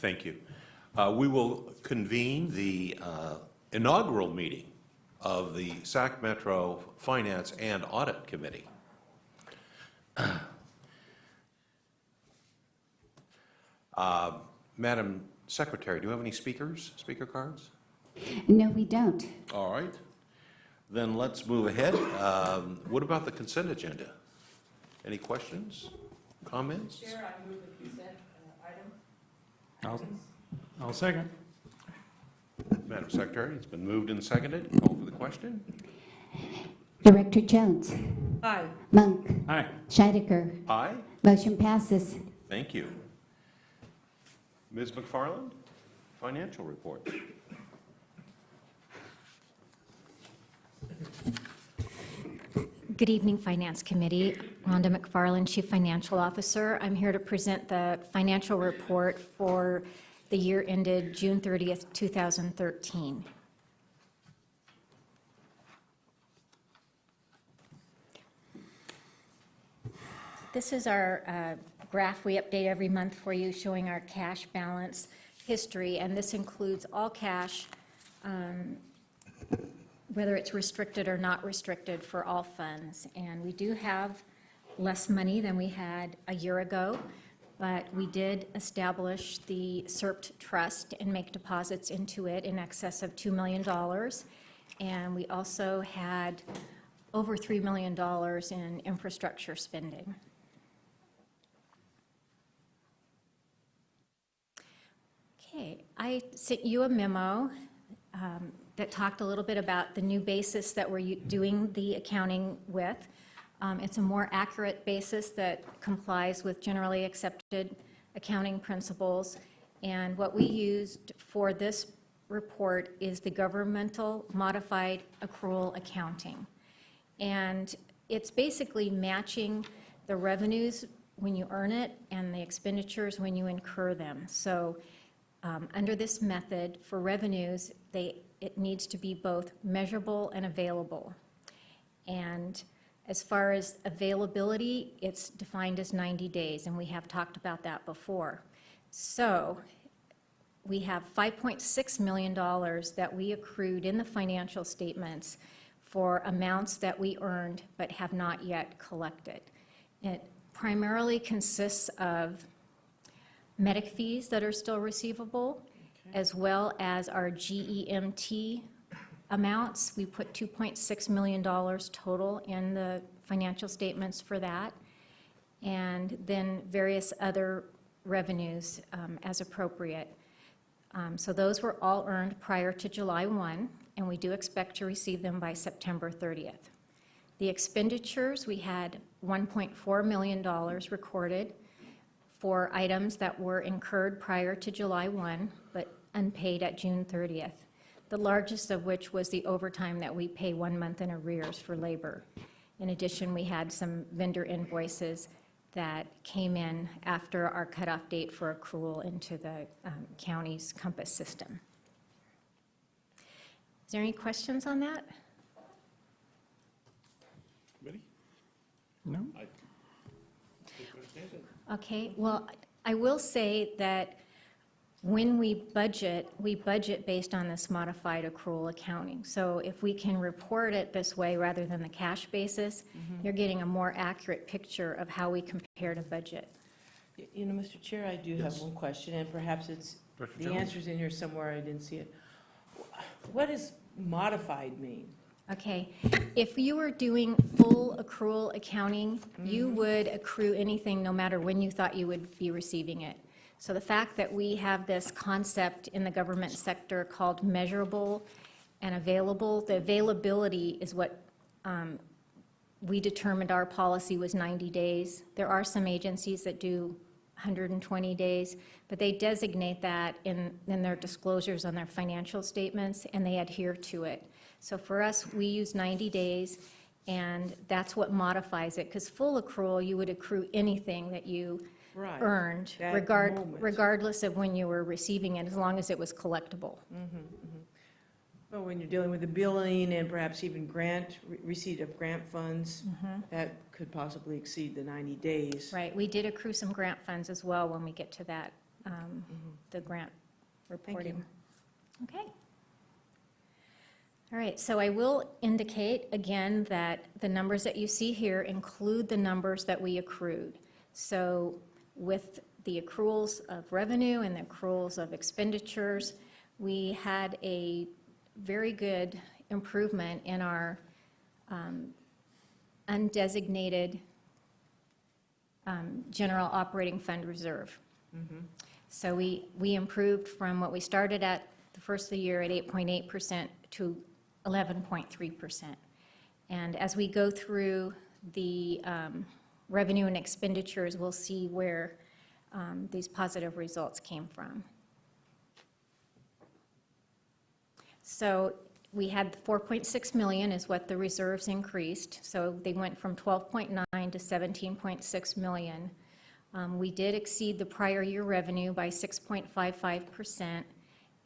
Thank you. We will convene the inaugural meeting of the Sac Metro Finance and Audit Committee. Madam Secretary, do you have any speaker cards? No, we don't. All right. Then let's move ahead. What about the consent agenda? Any questions, comments? Chair, I move the consent item. I'll second. Madam Secretary, it's been moved and seconded. Call for the question. Director Jones. Aye. Monk. Aye. Scheidecker. Aye. Motion passes. Thank you. Ms. McFarland, financial report. Good evening, Finance Committee. Rhonda McFarland, Chief Financial Officer. I'm here to present the financial report for the year ended June 30th, 2013. This is our graph we update every month for you, showing our cash balance history, and this includes all cash, whether it's restricted or not restricted, for all funds. And we do have less money than we had a year ago, but we did establish the SERPT Trust and make deposits into it in excess of $2 million. And we also had over $3 million in infrastructure spending. Okay, I sent you a memo that talked a little bit about the new basis that we're doing the accounting with. It's a more accurate basis that complies with generally accepted accounting principles. And what we used for this report is the Governmental Modified Accrual Accounting. And it's basically matching the revenues when you earn it and the expenditures when you incur them. So under this method, for revenues, it needs to be both measurable and available. And as far as availability, it's defined as 90 days, and we have talked about that before. So we have $5.6 million that we accrued in the financial statements for amounts that we earned but have not yet collected. It primarily consists of medic fees that are still receivable, as well as our GEMT amounts. We put $2.6 million total in the financial statements for that, and then various other revenues as appropriate. So those were all earned prior to July 1, and we do expect to receive them by September 30th. The expenditures, we had $1.4 million recorded for items that were incurred prior to July 1, but unpaid at June 30th. The largest of which was the overtime that we pay 1 month in arrears for labor. In addition, we had some vendor invoices that came in after our cutoff date for accrual into the county's Compass system. Is there any questions on that? Ready? No? Okay, well, I will say that when we budget based on this modified accrual accounting. So if we can report it this way rather than the cash basis, you're getting a more accurate picture of how we compare to budget. You know, Mr. Chair, I do have one question, and perhaps it's, Dr. the Jones? answer's in here somewhere, I didn't see it. What does modified mean? Okay, if you were doing full accrual accounting, you would accrue anything no matter when you thought you would be receiving it. So the fact that we have this concept in the government sector called measurable and available, the availability is what we determined our policy was 90 days. There are some agencies that do 120 days, but they designate that in their disclosures on their financial statements, and they adhere to it. So for us, we use 90 days, and that's what modifies it, because full accrual, you would accrue anything that you Right. earned, That moment. regardless of when you were receiving it, as long as it was collectible. Well, when you're dealing with the billing and perhaps even receipt of grant funds, that could possibly exceed the 90 days. Right, we did accrue some grant funds as well when we get to that the grant you. reporting. Okay. All right, so I will indicate again that the numbers that you see here include the numbers that we accrued. So with the accruals of revenue and the accruals of expenditures, we had a very good improvement in our undesignated general operating fund reserve. So we improved from what we started at the first of the year at 8.8% to 11.3%. And as we go through the revenue and expenditures, we'll see where these positive results came from. So we had 4.6 million is what the reserves increased. So they went from 12.9 to 17.6 million. We did exceed the prior year revenue by 6.55%,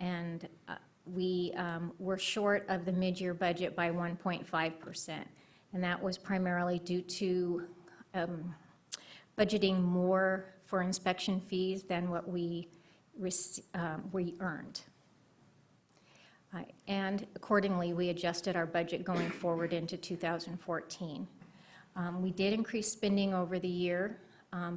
and we were short of the mid-year budget by 1.5%. And that was primarily due to budgeting more for inspection fees than what we earned. And accordingly, we adjusted our budget going forward into 2014. We did increase spending over the year,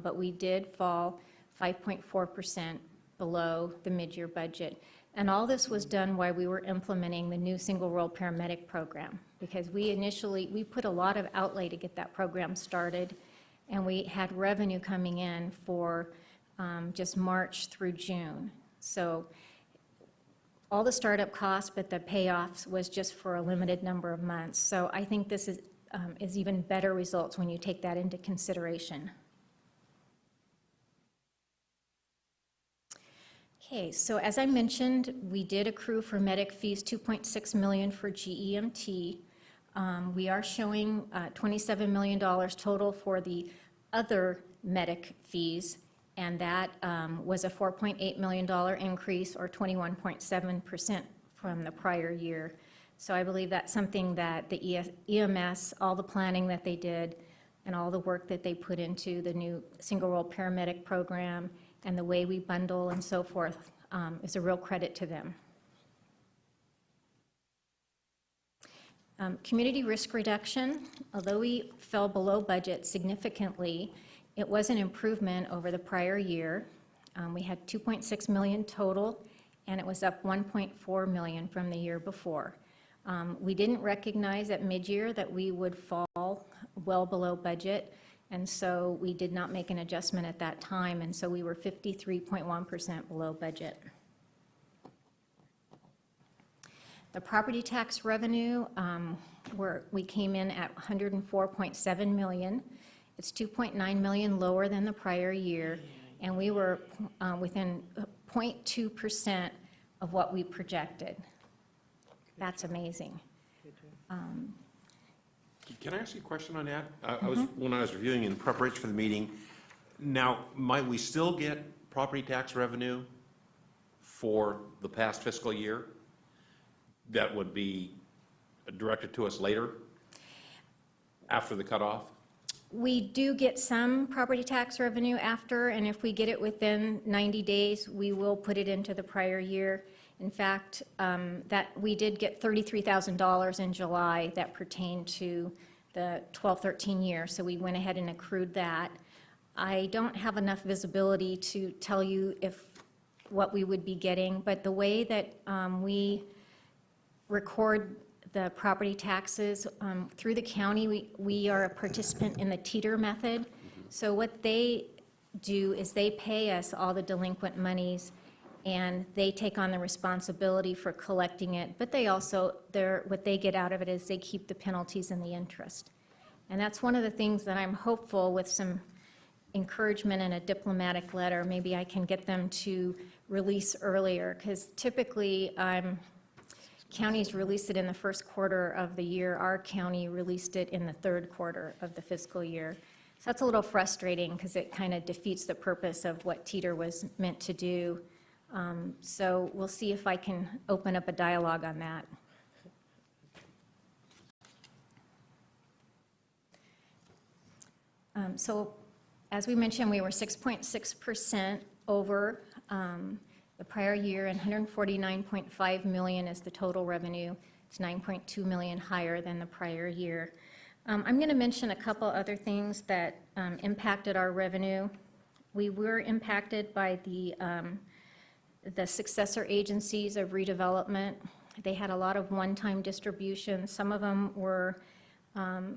but we did fall 5.4% below the mid-year budget. And all this was done while we were implementing the new single-role paramedic program, because we put a lot of outlay to get that program started, and we had revenue coming in for just March through June. So all the startup costs, but the payoffs was just for a limited number of months. So I think this is even better results when you take that into consideration. Okay, so as I mentioned, we did accrue for medic fees 2.6 million for GEMT. We are showing $27 million total for the other medic fees, and that was a $4.8 million increase, or 21.7% from the prior year. So I believe that's something that the EMS, all the planning that they did, and all the work that they put into the new single-role paramedic program, and the way we bundle and so forth, is a real credit to them. Community risk reduction, although we fell below budget significantly, it was an improvement over the prior year. We had 2.6 million total, and it was up 1.4 million from the year before. We didn't recognize at mid-year that we would fall well below budget, and so we did not make an adjustment at that time, and so we were 53.1% below budget. The property tax revenue, we came in at 104.7 million. It's 2.9 million lower than the prior year, and we were within 0.2% of what we projected. That's amazing. Can I ask you a question on that? When I was reviewing in preparation for the meeting, now, might we still get property tax revenue for the past fiscal year that would be directed to us later, after the cutoff? We do get some property tax revenue after, and if we get it within 90 days, we will put it into the prior year. In fact, that we did get $33,000 in July that pertained to the 12-13 year, so we went ahead and accrued that. I don't have enough visibility to tell you what we would be getting, but the way that we record the property taxes through the county, we are a participant in the teeter method. So what they do is they pay us all the delinquent monies, and they take on the responsibility for collecting it, but they also, what they get out of it is they keep the penalties and the interest. And that's one of the things that I'm hopeful, with some encouragement and a diplomatic letter, maybe I can get them to release earlier, because typically counties release it in the first quarter of the year. Our county released it in the third quarter of the fiscal year. So that's a little frustrating, because it kind of defeats the purpose of what teeter was meant to do. So we'll see if I can open up a dialogue on that. So as we mentioned, we were 6.6% over the prior year, and 149.5 million is the total revenue. It's 9.2 million higher than the prior year. I'm going to mention a couple other things that impacted our revenue. We were impacted by the successor agencies of redevelopment. They had a lot of one-time distributions. Some of them were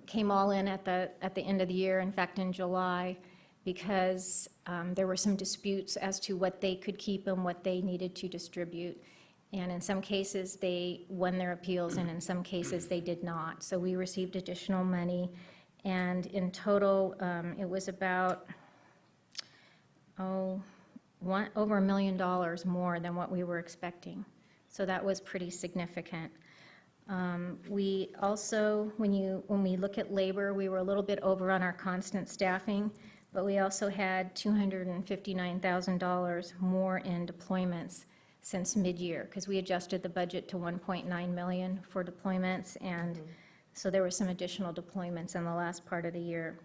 came all in at the end of the year, in fact, in July, because there were some disputes as to what they could keep and what they needed to distribute. And in some cases, they won their appeals, and in some cases, they did not. So we received additional money, and in total, it was about, over $1 million more than what we were expecting. So that was pretty significant. We also, when we look at labor, we were a little bit over on our constant staffing, but we also had $259,000 more in deployments since mid-year, because we adjusted the budget to 1.9 million for deployments, and so there were some additional deployments in the last part of the year.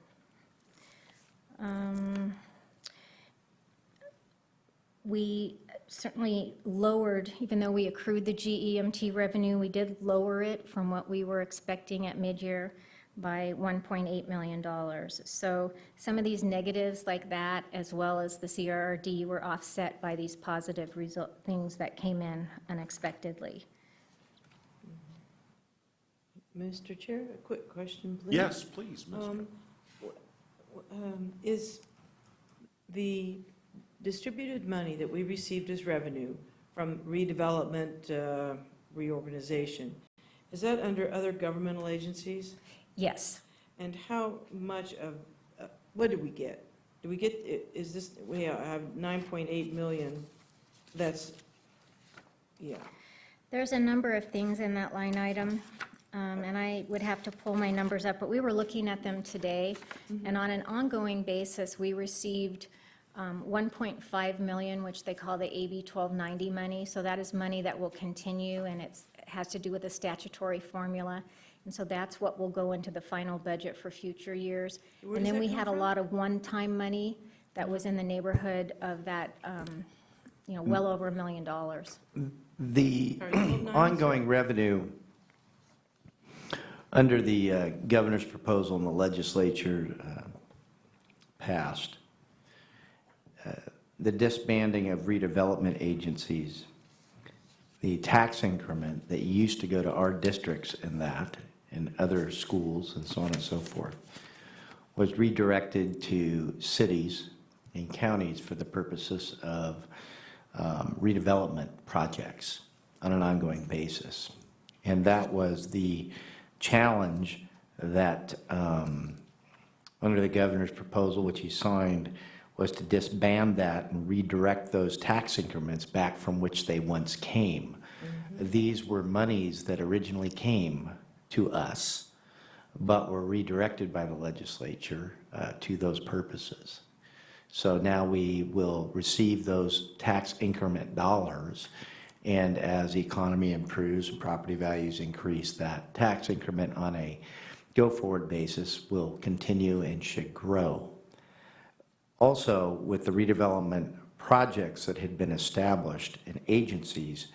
We certainly lowered, even though we accrued the GEMT revenue, we did lower it from what we were expecting at mid-year by $1.8 million. So some of these negatives like that, as well as the CRRD, were offset by these positive things that came in unexpectedly. Mr. Chair, a quick question, please. Yes, please, Mr. Is the distributed money that we received as revenue from redevelopment reorganization, is that under other governmental agencies? Yes. And how much of, what did we get? Do we get, is this, we have 9.8 million, that's, yeah. There's a number of things in that line item, and I would have to pull my numbers up, but we were looking at them today, and on an ongoing basis, we received 1.5 million, which they call the AB 1290 money. So that is money that will continue, and it has to do with a statutory formula. And so that's what will go into the final budget for future years. Where And does then that we come had a from? lot of one-time money that was in the neighborhood of that, well over $1 million. The Sorry, 1290? ongoing revenue under the governor's proposal and the legislature passed, the disbanding of redevelopment agencies, the tax increment that used to go to our districts in that, and other schools and so on and so forth, was redirected to cities and counties for the purposes of redevelopment projects on an ongoing basis. And that was the challenge that, under the governor's proposal, which he signed, was to disband that and redirect those tax increments back from which they once came. These were monies that originally came to us, but were redirected by the legislature to those purposes. So now we will receive those tax increment dollars, and as the economy improves and property values increase, that tax increment on a go-forward basis will continue and should grow. Also, with the redevelopment projects that had been established in agencies,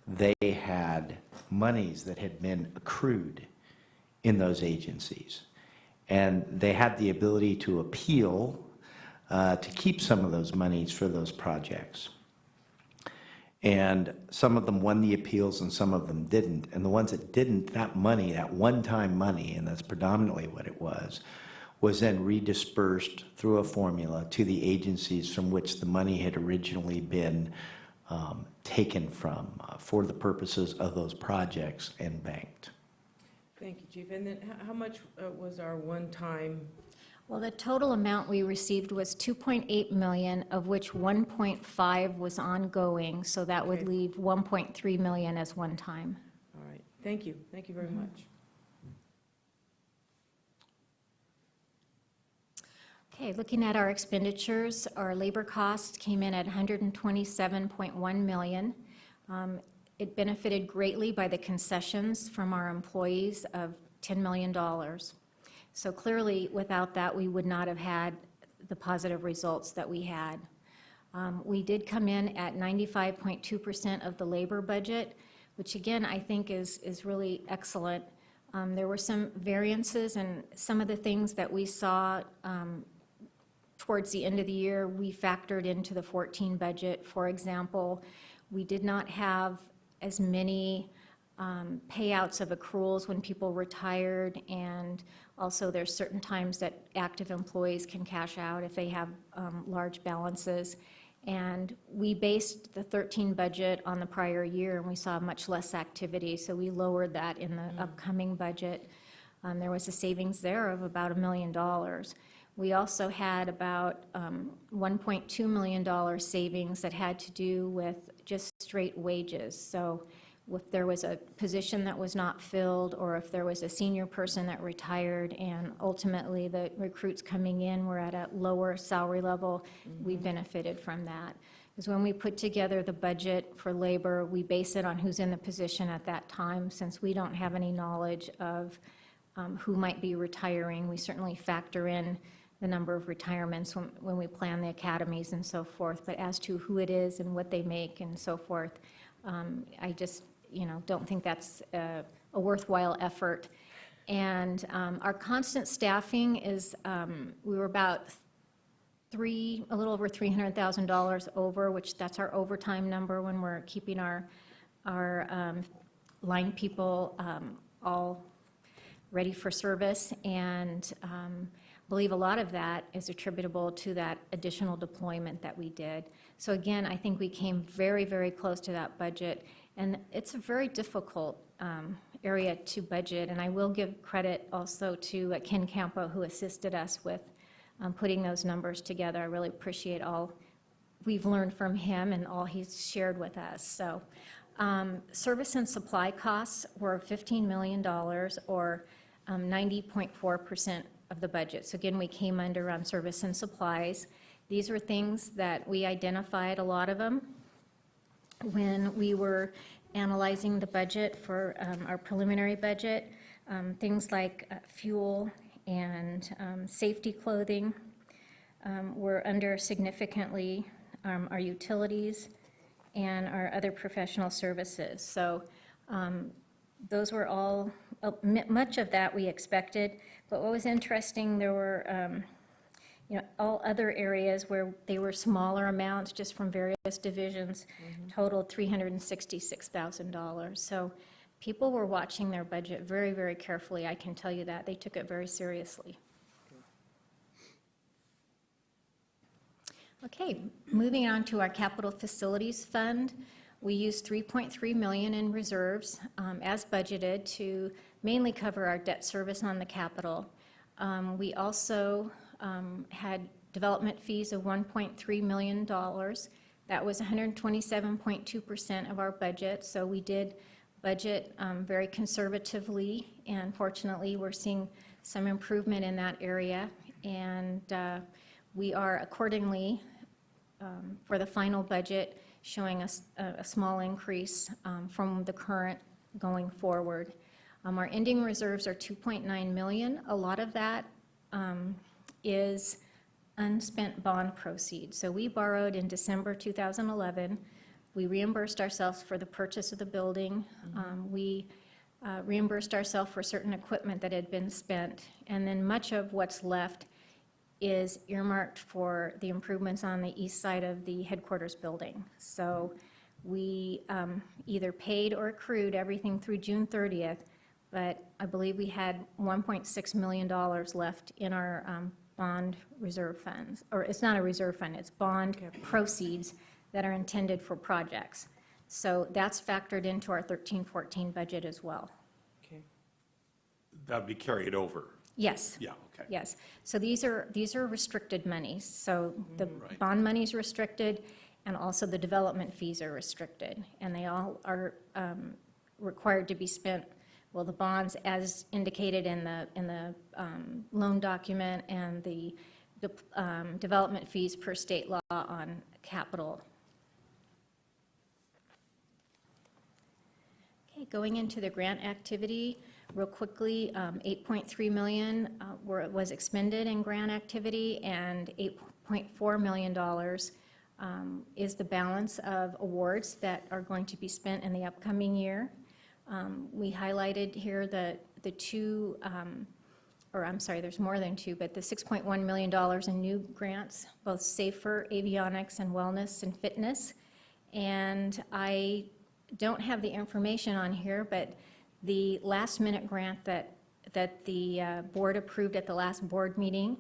they had monies that had been accrued in those agencies. And they had the ability to appeal to keep some of those monies for those projects. And some of them won the appeals and some of them didn't. And the ones that didn't, that money, that one-time money, and that's predominantly what it was then redispersed through a formula to the agencies from which the money had originally been taken from for the purposes of those projects and banked. Thank you, Chief. And then how much was our one-time? Well, the total amount we received was 2.8 million, of which 1.5 was ongoing, so that would Okay. leave 1.3 million as one time. All right, thank you. Thank you very much. Okay, looking at our expenditures, our labor costs came in at 127.1 million. It benefited greatly by the concessions from our employees of $10 million. So clearly, without that, we would not have had the positive results that we had. We did come in at 95.2% of the labor budget, which again, I think is really excellent. There were some variances, and some of the things that we saw towards the end of the year, we factored into the 14 budget. For example, we did not have as many payouts of accruals when people retired, and also there's certain times that active employees can cash out if they have large balances. And we based the 13 budget on the prior year, and we saw much less activity, so we lowered that in the upcoming budget. There was a savings there of about $1 million. We also had about $1.2 million savings that had to do with just straight wages. So if there was a position that was not filled, or if there was a senior person that retired and ultimately the recruits coming in were at a lower salary level, we benefited from that. Because when we put together the budget for labor, we base it on who's in the position at that time. Since we don't have any knowledge of who might be retiring, we certainly factor in the number of retirements when we plan the academies and so forth. But as to who it is and what they make and so forth, I just don't think that's a worthwhile effort. And our constant staffing is, we were about a little over $300,000 over, which that's our overtime number when we're keeping our line people all ready for service. And I believe a lot of that is attributable to that additional deployment that we did. So again, I think we came very, very close to that budget. And it's a very difficult area to budget, and I will give credit also to Ken Campo, who assisted us with putting those numbers together. I really appreciate all we've learned from him and all he's shared with us. So service and supply costs were $15 million, or 90.4% of the budget. So again, we came under on service and supplies. These were things that we identified, a lot of them, when we were analyzing the budget for our preliminary budget. Things like fuel and safety clothing were under significantly, our utilities and our other professional services. So those were all, much of that we expected, but what was interesting, there were all other areas where they were smaller amounts just from various divisions, totaled $366,000. So people were watching their budget very, very carefully. I can tell you that. They took it very seriously. Okay, moving on to our capital facilities fund. We used $3.3 million in reserves as budgeted to mainly cover our debt service on the capital. We also had development fees of $1.3 million. That was 127.2% of our budget. So we did budget very conservatively, and fortunately we're seeing some improvement in that area. And we are accordingly, for the final budget, showing us a small increase from the current going forward. Our ending reserves are $2.9 million. A lot of that is unspent bond proceeds. So we borrowed in December 2011. We reimbursed ourselves for the purchase of the building. We reimbursed ourselves for certain equipment that had been spent. And then much of what's left is earmarked for the improvements on the east side of the headquarters building. So we either paid or accrued everything through June 30th, but I believe we had $1.6 million left in our bond reserve funds, or it's not a reserve fund, it's bond proceeds that are intended for projects. So that's factored into our 13-14 budget as well. Okay. That'd be carried over. Yes. Yeah, okay. Yes. So these are restricted monies. So the Right. bond money is restricted, and also the development fees are restricted, and they all are required to be spent. Well, the bonds, as indicated in the loan document, and the development fees per state law on capital. Okay, going into the grant activity, real quickly, $8.3 million was expended in grant activity, and $8.4 million is the balance of awards that are going to be spent in the upcoming year. We highlighted here the two, or I'm sorry, there's more than two, but the $6.1 million in new grants, both Safer, Avionics, and Wellness and Fitness. And I don't have the information on here, but the last minute grant that the board approved at the last board meeting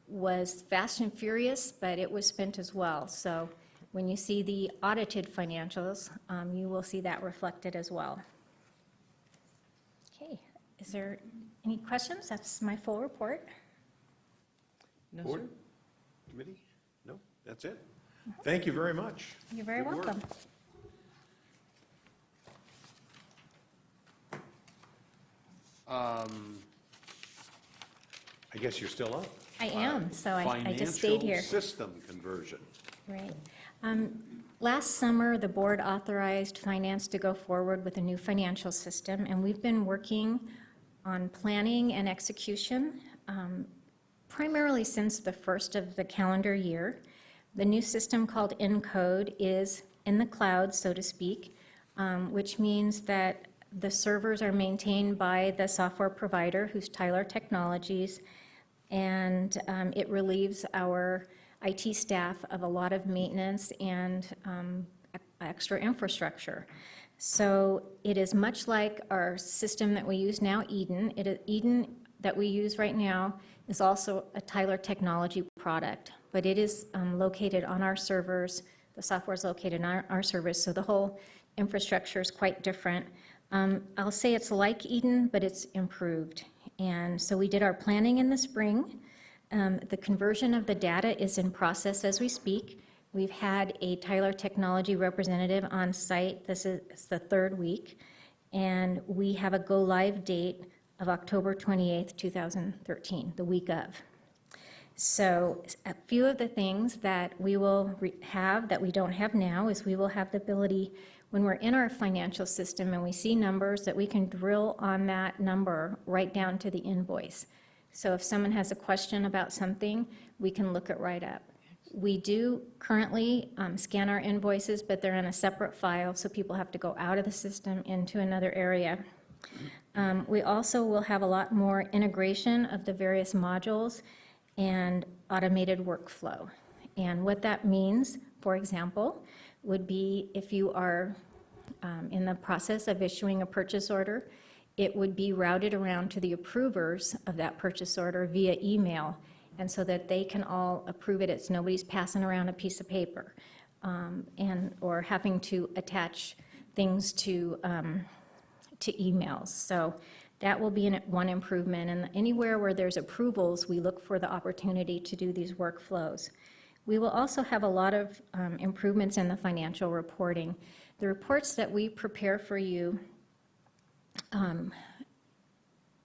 was fast and furious, but it was spent as well. So when you see the audited financials, you will see that reflected as well. Okay, is there any questions? That's my full report. No, Board? sir? Committee? No, that's it. Thank you very much. You're very Good work. welcome. I guess you're still up. I am, so I just stayed here. Financial system conversion. Right. Last summer, the board authorized finance to go forward with a new financial system, and we've been working on planning and execution primarily since the first of the calendar year. The new system called Encode is in the cloud, so to speak, which means that the servers are maintained by the software provider, who's Tyler Technologies, and it relieves our IT staff of a lot of maintenance and extra infrastructure. So it is much like our system that we use now, Eden. Eden that we use right now is also a Tyler Technology product, but it is located on our servers. The software is located on our servers, so the whole infrastructure is quite different. I'll say it's like Eden, but it's improved. And so we did our planning in the spring. The conversion of the data is in process as we speak. We've had a Tyler Technology representative on site. This is the third week. And we have a go-live date of October 28th, 2013, the week of. So a few of the things that we will have that we don't have now is we will have the ability, when we're in our financial system and we see numbers, that we can drill on that number right down to the invoice. So if someone has a question about something, we can look it right up. We do currently scan our invoices, but they're in a separate file, so people have to go out of the system into another area. We also will have a lot more integration of the various modules and automated workflow. And what that means, for example, would be if you are in the process of issuing a purchase order, it would be routed around to the approvers of that purchase order via email, and so that they can all approve it. It's nobody's passing around a piece of paper or having to attach things to emails. So that will be one improvement. And anywhere where there's approvals, we look for the opportunity to do these workflows. We will also have a lot of improvements in the financial reporting. The reports that we prepare for you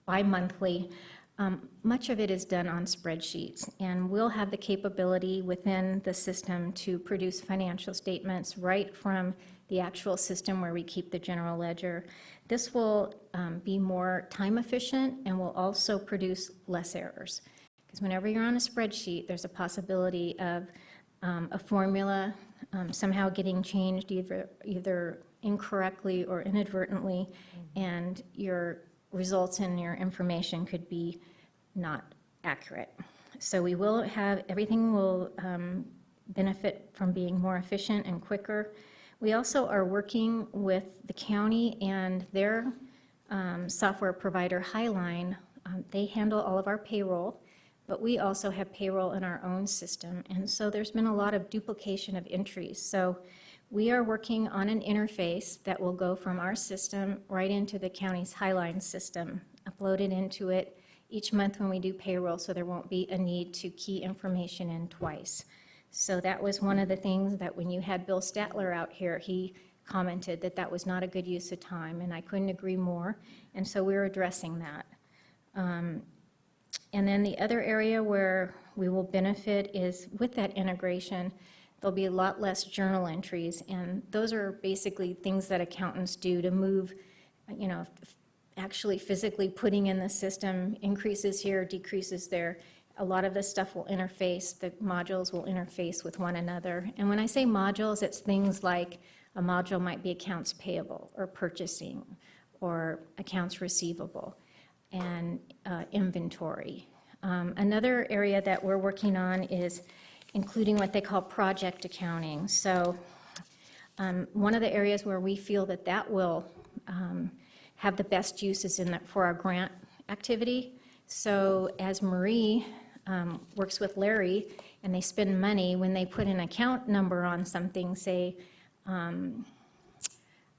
bi-monthly, much of it is done on spreadsheets, and we'll have the capability within the system to produce financial statements right from the actual system where we keep the general ledger. This will be more time efficient and will also produce less errors. Because whenever you're on a spreadsheet, there's a possibility of a formula somehow getting changed either incorrectly or inadvertently, and your results and your information could be not accurate. So we will have, everything will benefit from being more efficient and quicker. We also are working with the county and their software provider, Highline. They handle all of our payroll, but we also have payroll in our own system. And so there's been a lot of duplication of entries. So we are working on an interface that will go from our system right into the county's Highline system, uploaded into it each month when we do payroll, so there won't be a need to key information in twice. So that was one of the things that when you had Bill Statler out here, he commented that that was not a good use of time, and I couldn't agree more. And so we're addressing that. And then the other area where we will benefit is with that integration, there'll be a lot less journal entries, and those are basically things that accountants do to move, you know, actually physically putting in the system increases here, decreases there. a lot of this stuff will interface, the modules will interface with one another. And when I say modules, it's things like a module might be accounts payable or purchasing or accounts receivable and inventory. Another area that we're working on is including what they call project accounting. So one of the areas where we feel that that will have the best use is for our grant activity. So as Marie works with Larry and they spend money, when they put an account number on something, say,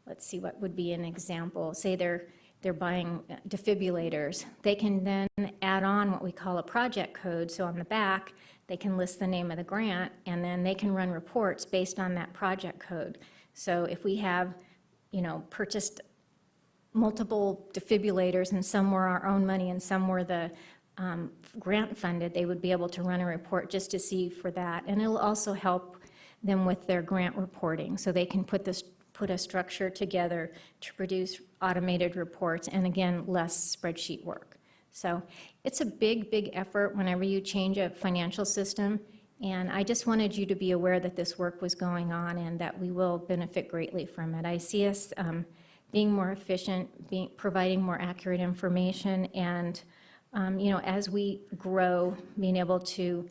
let's see, what would be an example? Say they're buying defibrillators. They can then add on what we call a project code. So on the back, they can list the name of the grant, and then they can run reports based on that project code. So if we have, purchased multiple defibrillators, and some were our own money and some were the grant funded, they would be able to run a report just to see for that. And it'll also help them with their grant reporting, so they can put a structure together to produce automated reports, and again, less spreadsheet work. So it's a big, big effort whenever you change a financial system, and I just wanted you to be aware that this work was going on and that we will benefit greatly from it. I see us being more efficient, providing more accurate information, and as we grow, being able to,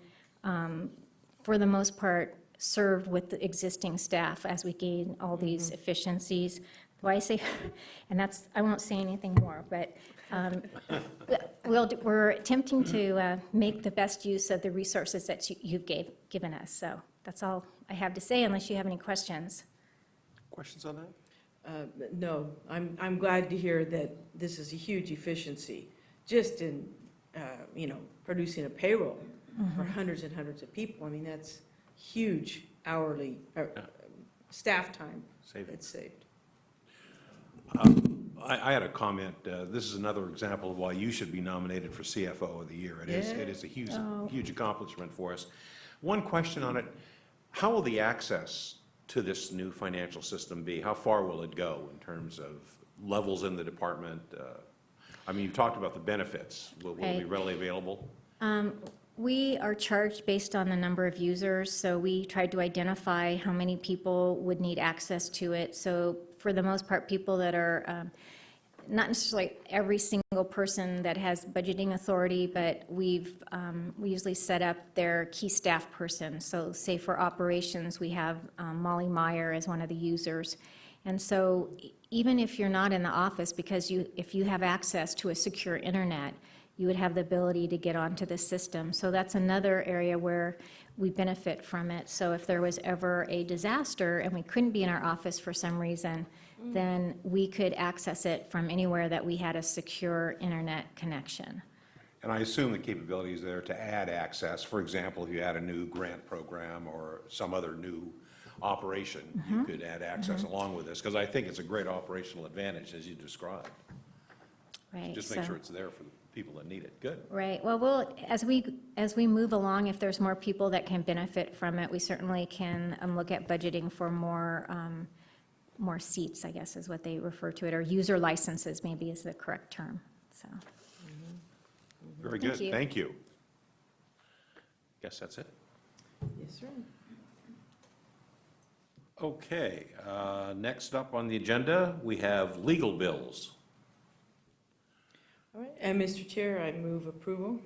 for the most part, serve with the existing staff as we gain all these efficiencies. Though I say, and I won't say anything more, but we're attempting to make the best use of the resources that you've given us. So that's all I have to say, unless you have any questions. Questions on that? No, I'm glad to hear that this is a huge efficiency, just in, producing a payroll for hundreds and hundreds of people. I mean, that's huge hourly, staff time that's saved. I had a comment. This is another example of why you should be nominated for CFO of the Year. It is a huge accomplishment for us. One question on it: how will the access to this new financial system be? How far will it go in terms of levels in the department? You've talked about the benefits. Will it be readily available? We are charged based on the number of users, so we tried to identify how many people would need access to it. So for the most part, people that are, not necessarily every single person that has budgeting authority, but we usually set up their key staff person. So say for operations, we have Molly Meyer as one of the users. And so even if you're not in the office, because if you have access to a secure internet, you would have the ability to get onto the system. So that's another area where we benefit from it. So if there was ever a disaster and we couldn't be in our office for some reason, then we could access it from anywhere that we had a secure internet connection. And I assume the capability is there to add access. For example, if you add a new grant program or some other new operation, you could add access along with this, because I think it's a great operational advantage, as you described. Right. Just make sure it's there for the people that need it. Good. Right. Well, as we move along, if there's more people that can benefit from it, we certainly can look at budgeting for more seats, I guess is what they refer to it, or user licenses maybe is the correct term. So. Very good. Thank you. Thank you. Guess that's it. Yes, sir. Okay. Next up on the agenda, we have legal bills. All right, and Mr. Chair, I move approval.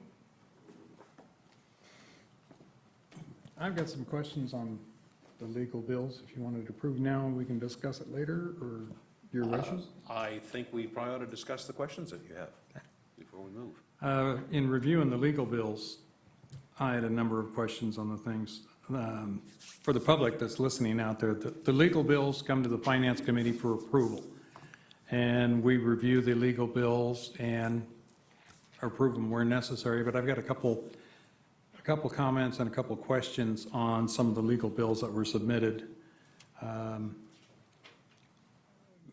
I've got some questions on the legal bills. If you wanted to approve now, we can discuss it later, or your wishes. I think we probably ought to discuss the questions that you have before we move. In reviewing the legal bills, I had a number of questions on the things. For the public that's listening out there, the legal bills come to the Finance Committee for approval. And we review the legal bills and approve them where necessary. But I've got a couple comments and a couple questions on some of the legal bills that were submitted.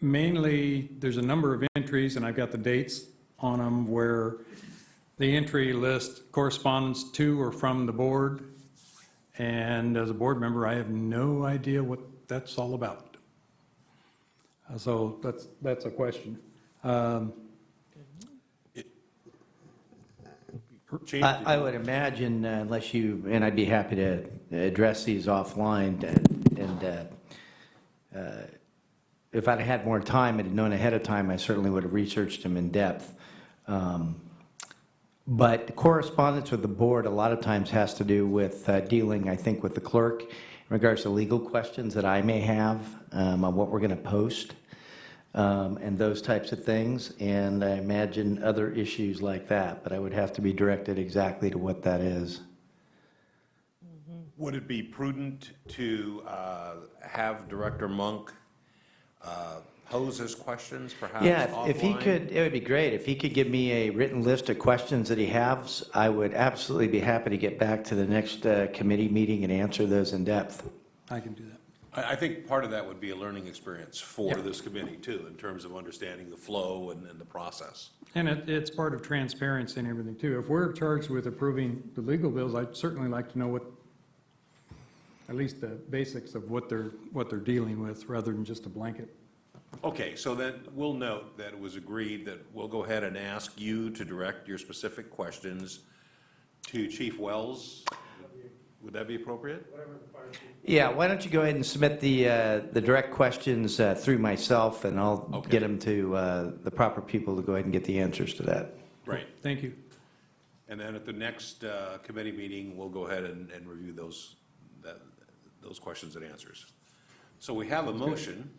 Mainly, there's a number of entries, and I've got the dates on them, where the entry list corresponds to or from the board. And as a board member, I have no idea what that's all about. So that's a question. Chief, I would imagine, unless you, and I'd be happy to address these offline, and if I'd had more time and had known ahead of time, I certainly would have researched them in depth. But correspondence with the board a lot of times has to do with dealing, I think, with the clerk in regards to legal questions that I may have on what we're going to post and those types of things. And I imagine other issues like that, but I would have to be directed exactly to what that is. would it be prudent to have Director Monk pose his questions perhaps Yeah, if he offline? could, it would be great. If he could give me a written list of questions that he has, I would absolutely be happy to get back to the next committee meeting and answer those in depth. I can do that. I think part of that would be a learning experience for Yeah. this committee too, in terms of understanding the flow and the process. And it's part of transparency and everything too. If we're charged with approving the legal bills, I'd certainly like to know what, at least the basics of what they're dealing with, rather than just a blanket. Okay, so then we'll note that it was agreed that we'll go ahead and ask you to direct your specific questions to Chief Wells. Would that be appropriate? Yeah, why don't you go ahead and submit the direct questions through myself, and I'll Okay. get them to the proper people to go ahead and get the answers to that. Right. Thank you. And then at the next committee meeting, we'll go ahead and review those questions and answers. So we have a motion.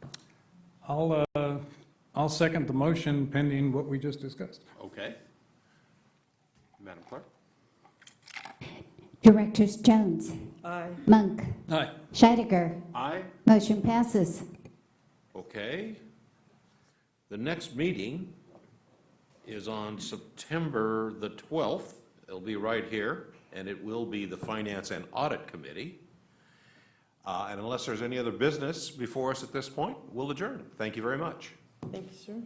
I'll second the motion pending what we just discussed. Okay. Madam Clerk? Directors Jones, Aye. Monk, Aye. Scheidegger. Aye. Motion passes. Okay. The next meeting is on September the 12th. It'll be right here, and it will be the Finance and Audit Committee. And unless there's any other business before us at this point, we'll adjourn. Thank you very much. Thank you, sir.